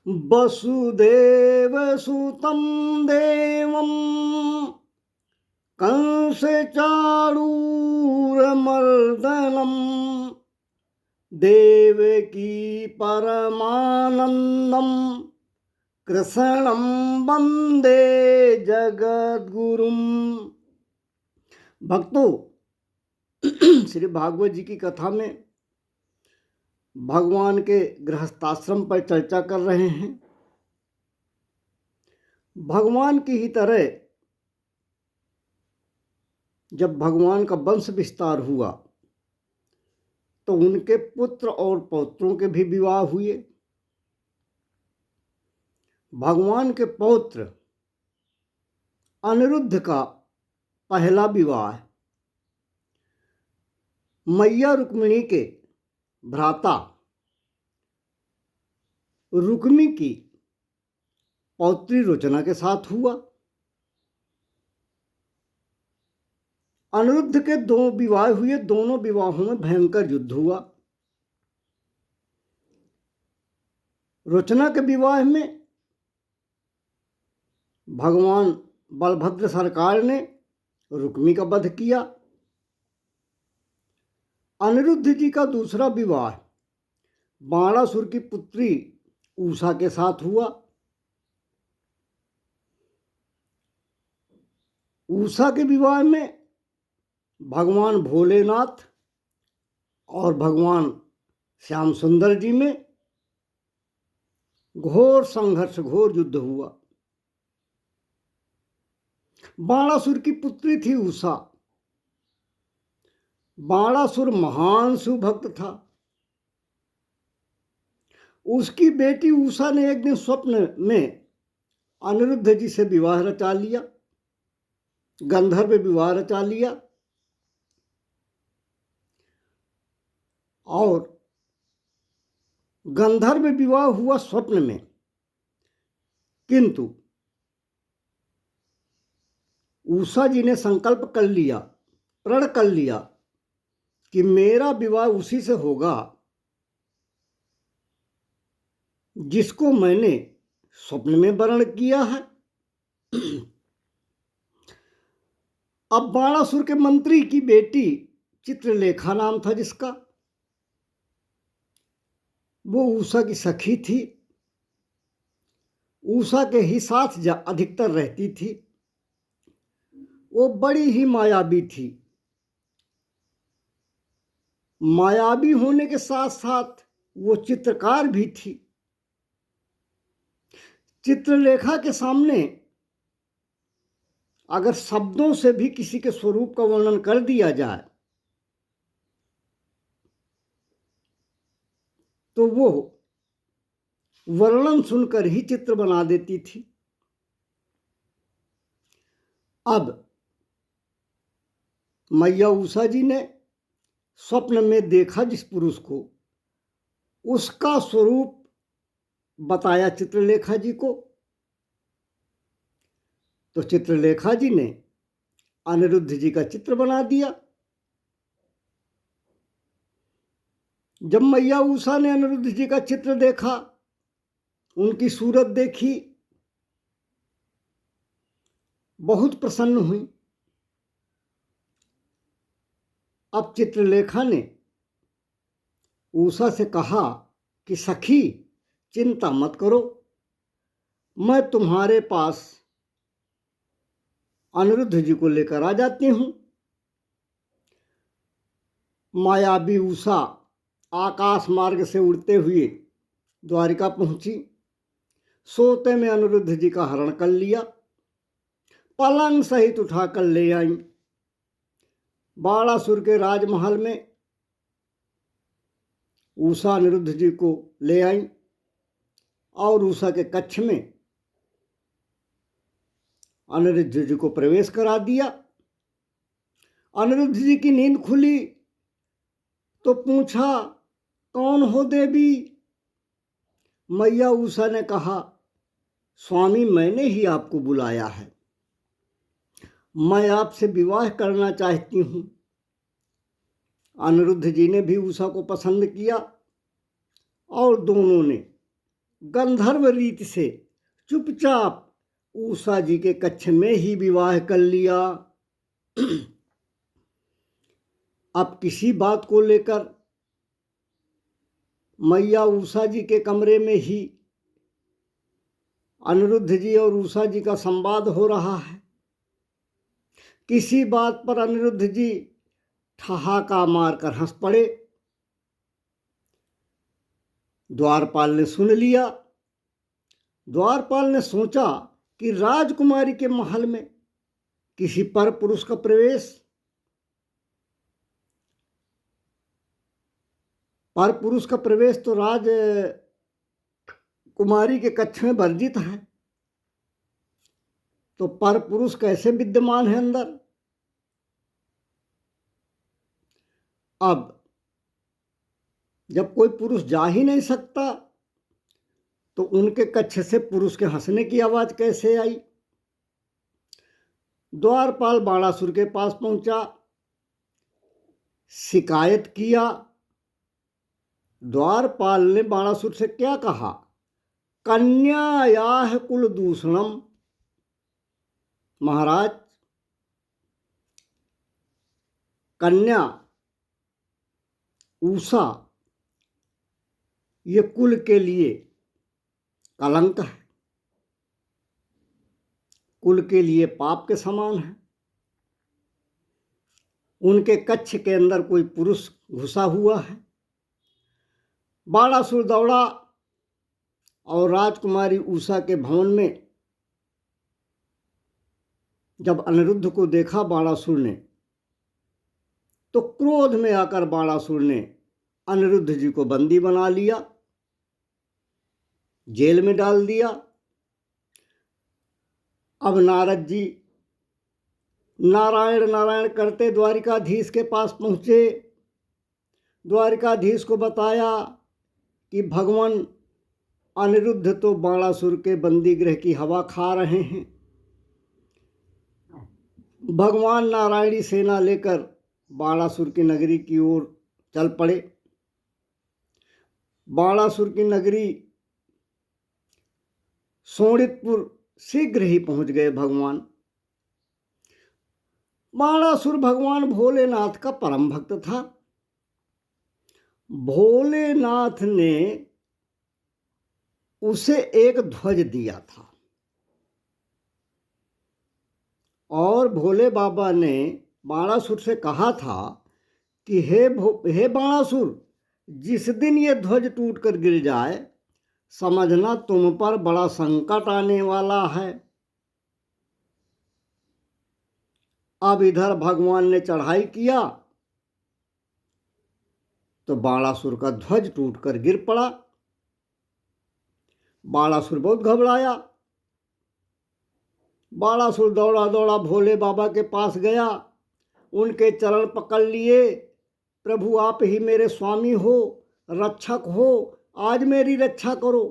वसुदेवसुतं देवं कंसचाणूरमर्दनं देवकी परमानन्दं कृष्णं वंदे जगद्गुरुम। भक्तों, श्री भागवत जी की कथा में भगवान के गृहस्थाश्रम पर चर्चा कर रहे हैं। भगवान की ही तरह जब भगवान का वंश विस्तार हुआ तो उनके पुत्र और पौत्रों के भी विवाह हुए। भगवान के पौत्र अनिरुद्ध का पहला विवाह मैया रुक्मिणी के भ्राता रुक्मी की पौत्री रोचना के साथ हुआ। अनिरुद्ध के दो विवाह हुए, दोनों विवाहों में भयंकर युद्ध हुआ। रोचना के विवाह में भगवान बलभद्र सरकार ने रुक्मी का वध किया। अनिरुद्ध जी का दूसरा विवाह बाणासुर की पुत्री उषा के साथ हुआ। उषा के विवाह में भगवान भोलेनाथ और भगवान श्याम सुंदर जी में घोर संघर्ष, घोर युद्ध हुआ। बाणासुर की पुत्री थी उषा। बाणासुर महान सुभक्त था। उसकी बेटी उषा ने एक दिन स्वप्न में अनिरुद्ध जी से विवाह रचा लिया, गंधर्व विवाह रचा लिया और गंधर्व विवाह हुआ स्वप्न में। किंतु उषा जी ने संकल्प कर लिया, प्रण कर लिया कि मेरा विवाह उसी से होगा जिसको मैंने स्वप्न में वर्ण किया है। अब बाणासुर के मंत्री की बेटी चित्रलेखा नाम था जिसका, वो उषा की सखी थी। उषा के ही साथ अधिकतर रहती थी। वो बड़ी ही मायावी थी। मायावी होने के साथ साथ वो चित्रकार भी थी। चित्रलेखा के सामने अगर शब्दों से भी किसी के स्वरूप का वर्णन कर दिया जाए तो वो वर्णन सुनकर ही चित्र बना देती थी। अब मैया उषा जी ने स्वप्न में देखा जिस पुरुष को, उसका स्वरूप बताया चित्रलेखा जी को। तो चित्रलेखा जी ने अनिरुद्ध जी का चित्र बना दिया। जब मैया उषा ने अनिरुद्ध जी का चित्र देखा, उनकी सूरत देखी, बहुत प्रसन्न हुई। अब चित्रलेखा ने उषा से कहा कि सखी, चिंता मत करो, मैं तुम्हारे पास अनिरुद्ध जी को लेकर आ जाती हूं। मायावी उषा आकाश मार्ग से उड़ते हुए द्वारिका पहुंची। सोते में अनिरुद्ध जी का हरण कर लिया, पलंग सहित उठाकर ले आई। बाणासुर के राजमहल में उषा अनिरुद्ध जी को ले आई और उषा के कक्ष में अनिरुद्ध जी को प्रवेश करा दिया। अनिरुद्ध जी की नींद खुली तो पूछा, कौन हो देवी? मैया उषा ने कहा, स्वामी, मैंने ही आपको बुलाया है। मैं आपसे विवाह करना चाहती हूं। अनिरुद्ध जी ने भी उषा को पसंद किया और दोनों ने गंधर्व रीति से चुपचाप उषा जी के कक्ष में ही विवाह कर लिया। अब किसी बात को लेकर मैया उषा जी के कमरे में ही अनिरुद्ध जी और उषा जी का संवाद हो रहा है। किसी बात पर अनिरुद्ध जी ठहाका मारकर हंस पड़े। द्वारपाल ने सुन लिया। द्वारपाल ने सोचा कि राजकुमारी के महल में किसी पर पुरुष का प्रवेश, पर पुरुष का प्रवेश तो राजकुमारी के कक्ष में वर्जित है, तो पर पुरुष कैसे विद्यमान है अंदर। अब जब कोई पुरुष जा ही नहीं सकता तो उनके कक्ष से पुरुष के हंसने की आवाज कैसे आई। द्वारपाल बाणासुर के पास पहुंचा, शिकायत किया। द्वारपाल ने बाणासुर से क्या कहा, कन्यायाह कुल दूषणम। महाराज, कन्या उषा ये कुल के लिए कलंक है, कुल के लिए पाप के समान है। उनके कक्ष के अंदर कोई पुरुष घुसा हुआ है। बाणासुर दौड़ा और राजकुमारी उषा के भवन में जब अनिरुद्ध को देखा बाणासुर ने, तो क्रोध में आकर बाणासुर ने अनिरुद्ध जी को बंदी बना लिया, जेल में डाल दिया। अब नारद जी नारायण नारायण करते द्वारिकाधीश के पास पहुँचे। द्वारिकाधीश को बताया कि भगवान अनिरुद्ध तो बाणासुर के बंदी गृह की हवा खा रहे हैं। भगवान नारायणी सेना लेकर बाणासुर की नगरी की ओर चल पड़े। बाणासुर की नगरी शोणितपुर शीघ्र ही पहुंच गए भगवान। बाणासुर भगवान भोलेनाथ का परम भक्त था। भोलेनाथ ने उसे एक ध्वज दिया था और भोले बाबा ने बाणासुर से कहा था कि हे बाणासुर, जिस दिन ये ध्वज टूटकर गिर जाए समझना तुम पर बड़ा संकट आने वाला है। अब इधर भगवान ने चढ़ाई किया तो बाणासुर का ध्वज टूटकर गिर पड़ा। बाणासुर बहुत घबराया। बाणासुर दौड़ा दौड़ा भोले बाबा के पास गया, उनके चरण पकड़ लिए। प्रभु, आप ही मेरे स्वामी हो, रक्षक हो, आज मेरी रक्षा करो।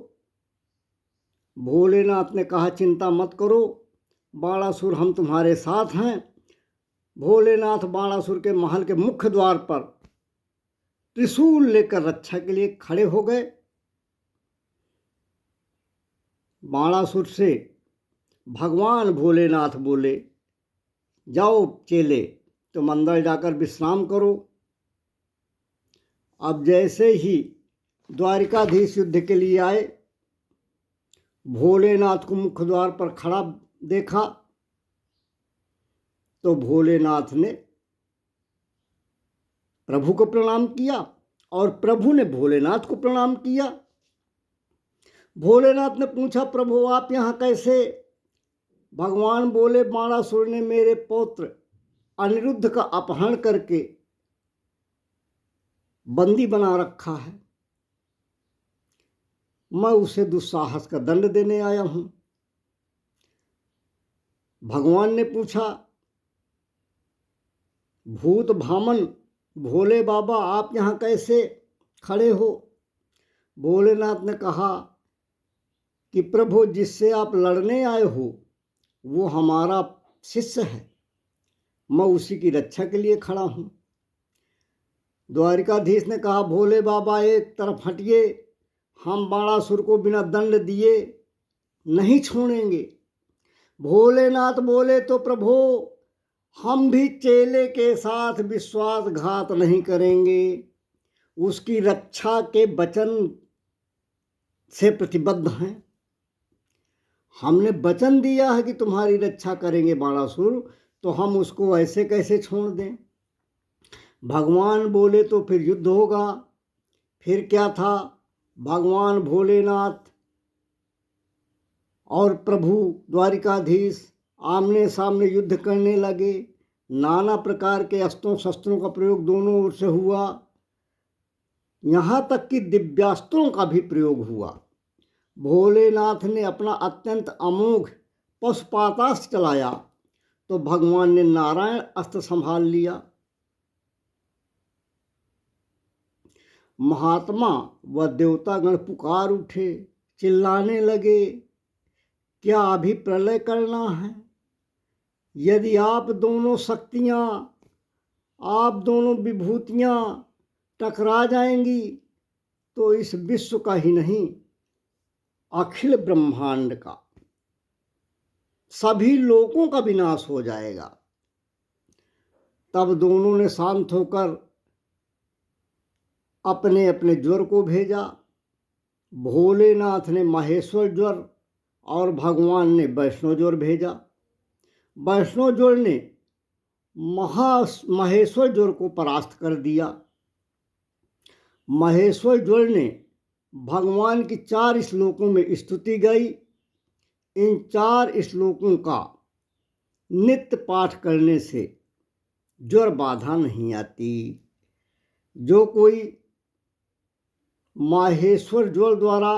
भोलेनाथ ने कहा, चिंता मत करो बाणासुर, हम तुम्हारे साथ हैं। भोलेनाथ बाणासुर के महल के मुख्य द्वार पर त्रिशूल लेकर रक्षा के लिए खड़े हो गए। बाणासुर से भगवान भोलेनाथ बोले, जाओ चेले, तुम अंदर जाकर विश्राम करो। अब जैसे ही द्वारिकाधीश युद्ध के लिए आए, भोलेनाथ को मुख्य द्वार पर खड़ा देखा तो भोलेनाथ ने प्रभु को प्रणाम किया और प्रभु ने भोलेनाथ को प्रणाम किया। भोलेनाथ ने पूछा, प्रभु आप यहाँ कैसे? भगवान बोले, बाणासुर ने मेरे पौत्र अनिरुद्ध का अपहरण करके बंदी बना रखा है, मैं उसे दुस्साहस का दंड देने आया हूं। भगवान ने पूछा, भूत भामन भोले बाबा आप यहाँ कैसे खड़े हो? भोलेनाथ ने कहा कि प्रभु, जिससे आप लड़ने आए हो वो हमारा शिष्य है, मैं उसी की रक्षा के लिए खड़ा हूँ। द्वारिकाधीश ने कहा, भोले बाबा एक तरफ हटिए, हम बाणासुर को बिना दंड दिए नहीं छोड़ेंगे। भोलेनाथ बोले, तो प्रभु हम भी चेले के साथ विश्वासघात नहीं करेंगे, उसकी रक्षा के वचन से प्रतिबद्ध हैं। हमने वचन दिया है कि तुम्हारी रक्षा करेंगे बाणासुर, तो हम उसको ऐसे कैसे छोड़ दें। भगवान बोले, तो फिर युद्ध होगा। फिर क्या था, भगवान भोलेनाथ और प्रभु द्वारिकाधीश आमने सामने युद्ध करने लगे। नाना प्रकार के अस्त्रों शस्त्रों का प्रयोग दोनों ओर से हुआ, यहाँ तक कि दिव्यास्त्रों का भी प्रयोग हुआ। भोलेनाथ ने अपना अत्यंत अमोघ पशुपातास्त्र चलाया, तो भगवान ने नारायण अस्त्र संभाल लिया। महात्मा व देवतागण पुकार उठे, चिल्लाने लगे, क्या अभी प्रलय करना है? यदि आप दोनों शक्तियाँ, आप दोनों विभूतियाँ टकरा जाएंगी तो इस विश्व का ही नहीं, अखिल ब्रह्मांड का, सभी लोगों का विनाश हो जाएगा। तब दोनों ने शांत होकर अपने अपने ज्वर को भेजा। भोलेनाथ ने महेश्वर ज्वर और भगवान ने वैष्णव ज्वर भेजा। वैष्णव ज्वर ने महेश्वर ज्वर को परास्त कर दिया। महेश्वर ज्वर ने भगवान की 4 श्लोकों में स्तुति गाई। इन 4 श्लोकों का नित्य पाठ करने से ज्वर बाधा नहीं आती। जो कोई माहेश्वर ज्वर द्वारा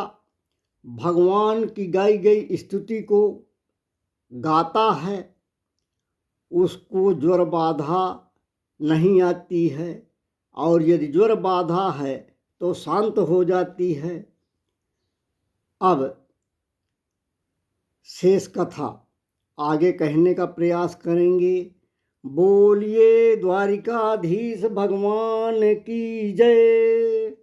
भगवान की गाई गई स्तुति को गाता है, उसको ज्वर बाधा नहीं आती है, और यदि ज्वर बाधा है तो शांत हो जाती है। अब शेष कथा आगे कहने का प्रयास करेंगे। बोलिए द्वारिकाधीश भगवान की जय।